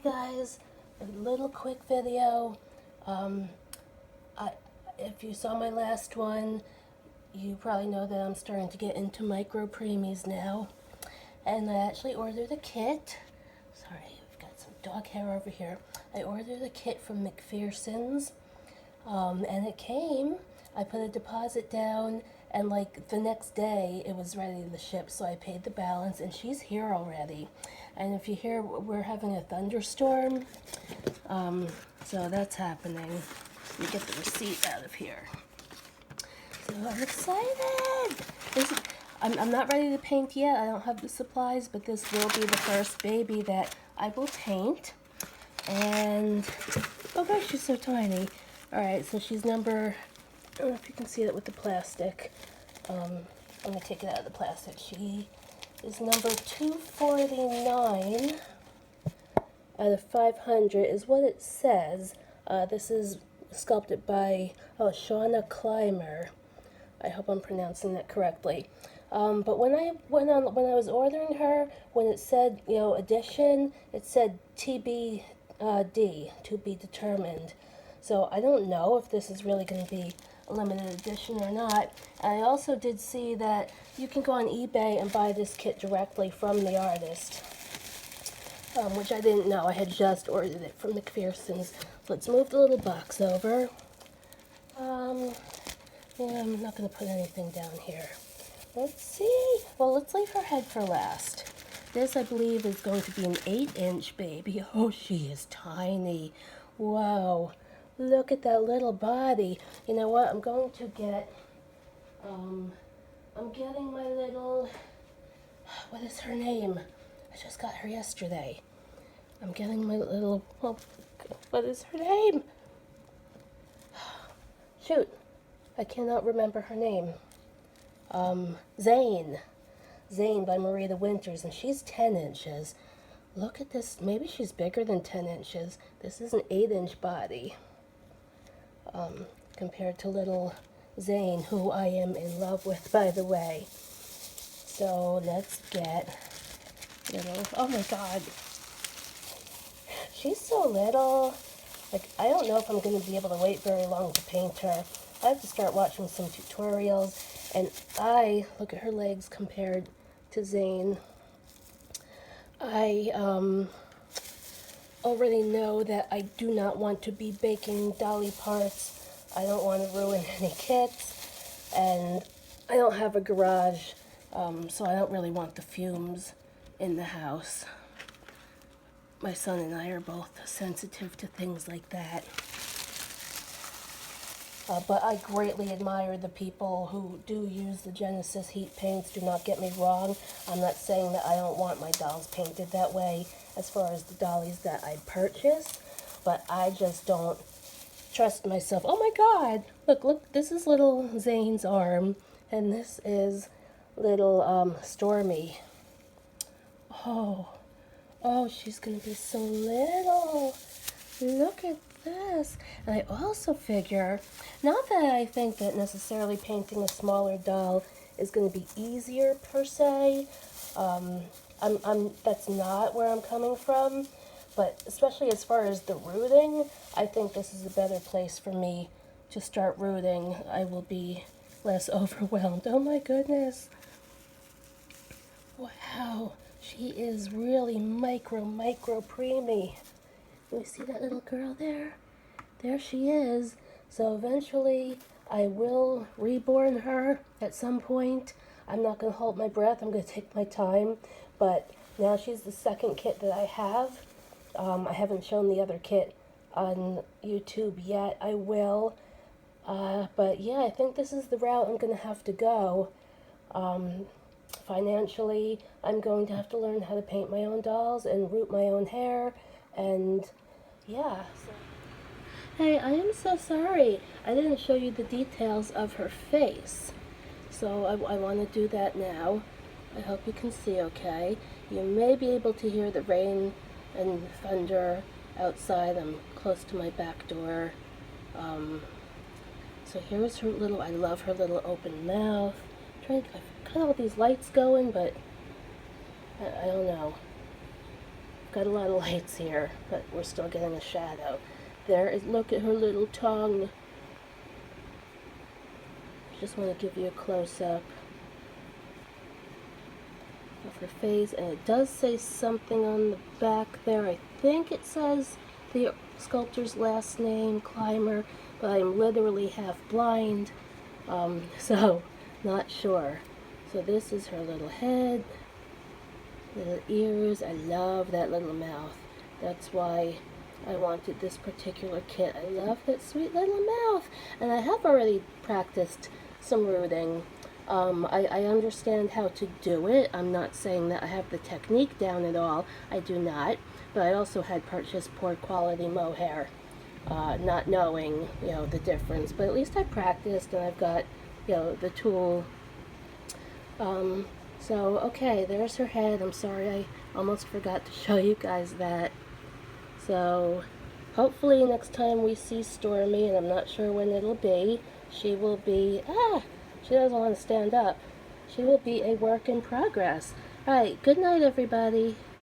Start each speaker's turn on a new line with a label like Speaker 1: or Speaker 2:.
Speaker 1: guys, a little quick video. If you saw my last one, you probably know that I'm starting to get into micro preemies now. And I actually ordered a kit. Sorry, I've got some dog hair over here. I ordered a kit from Macphersons, and it came. I put a deposit down, and like the next day it was ready to ship, so I paid the balance, and she's here already. And if you hear, we're having a thunderstorm, so that's happening. Let me get the receipt out of here. So I'm excited. I'm not ready to paint yet. I don't have the supplies, but this will be the first baby that I will paint. And oh gosh, she's so tiny. All right, so she's number, I don't know if you can see it with the plastic. Let me take it out of the plastic. She is number 249 out of 500 is what it says. This is sculpted by Shawna Clymer. I hope I'm pronouncing that correctly. But when I was ordering her, when it said, edition, it said TBD, to be determined. So I don't know if this is really going to be a limited edition or not. And I also did see that you can go on eBay and buy this kit directly from the artist, which I didn't know. I had just ordered it from Macphersons. Let's move the little box over. Yeah, I'm not going to put anything down here. Let's see. Well, let's leave her head for last. This, I believe, is going to be an 8-inch baby. Oh, she is tiny. Wow. Look at that little body. You know what? I'm going to get, I'm getting my little, what is her name? I just got her yesterday. I'm getting my little, what is her name? Shoot. I cannot remember her name. Zane. Zane by Marita Winters, and she's 10 inches. Look at this. Maybe she's bigger than 10 inches. This is an 8-inch body. Compared to little Zane, who I am in love with, by the way. So let's get little, oh my God. She's so little. Like, I don't know if I'm going to be able to wait very long to paint her. I have to start watching some tutorials, and look at her legs compared to Zane. I already know that I do not want to be baking dolly parts. I don't want to ruin any kits, and I don't have a garage, so I don't really want the fumes in the house. My son and I are both sensitive to things like that. But I greatly admire the people who do use the Genesis heat paints. Do not get me wrong. I'm not saying that I don't want my dolls painted that way as far as the dollies that I purchase, but I just don't trust myself. Oh my God! Look, this is little Zane's arm, and this is little Stormy. Oh, she's gonna be so little. Look at this. And I also figure, not that I think that necessarily painting a smaller doll is going to be easier per se. That's not where I'm coming from. But especially as far as the rooting, I think this is a better place for me to start rooting. I will be less overwhelmed. Oh my goodness. Wow. She is really micro preemie. You see that little girl there? There she is. So eventually I will reborn her at some point. I'm not going to hold my breath. I'm going to take my time. But now she's the second kit that I have. I haven't shown the other kit on YouTube yet. I will. But yeah, I think this is the route I'm going to have to go. Financially, I'm going to have to learn how to paint my own dolls and root my own hair. And yeah. Hey, I am so sorry. I didn't show you the details of her face. So I want to do that now. I hope you can see okay. You may be able to hear the rain and thunder outside. I'm close to my back door. So here's her little, I love her little open mouth. I've got all these lights going, but I don't know. got a lot of lights here, but we're still getting a shadow. There is, look at her little tongue. Just want to give you a close-up of her face, and it does say something on the back there. I think it says the sculptor's last name, Clymer, but I'm literally half blind, so not sure. So this is her little head, little ears. I love that little mouth. That's why I wanted this particular kit. I love that sweet little mouth, and I have already practiced some rooting. I understand how to do it. I'm not saying that I have the technique down at all. I do not. But I also had purchased poor quality mohair, not knowing, the difference. But at least I practiced, and I've got, the tool. So, okay, there's her head. I'm sorry, I almost forgot to show you guys that. So, hopefully next time we see Stormy, and I'm not sure when it'll be, she will be, she doesn't want to stand up. She will be a work in progress. Alright, good night, everybody.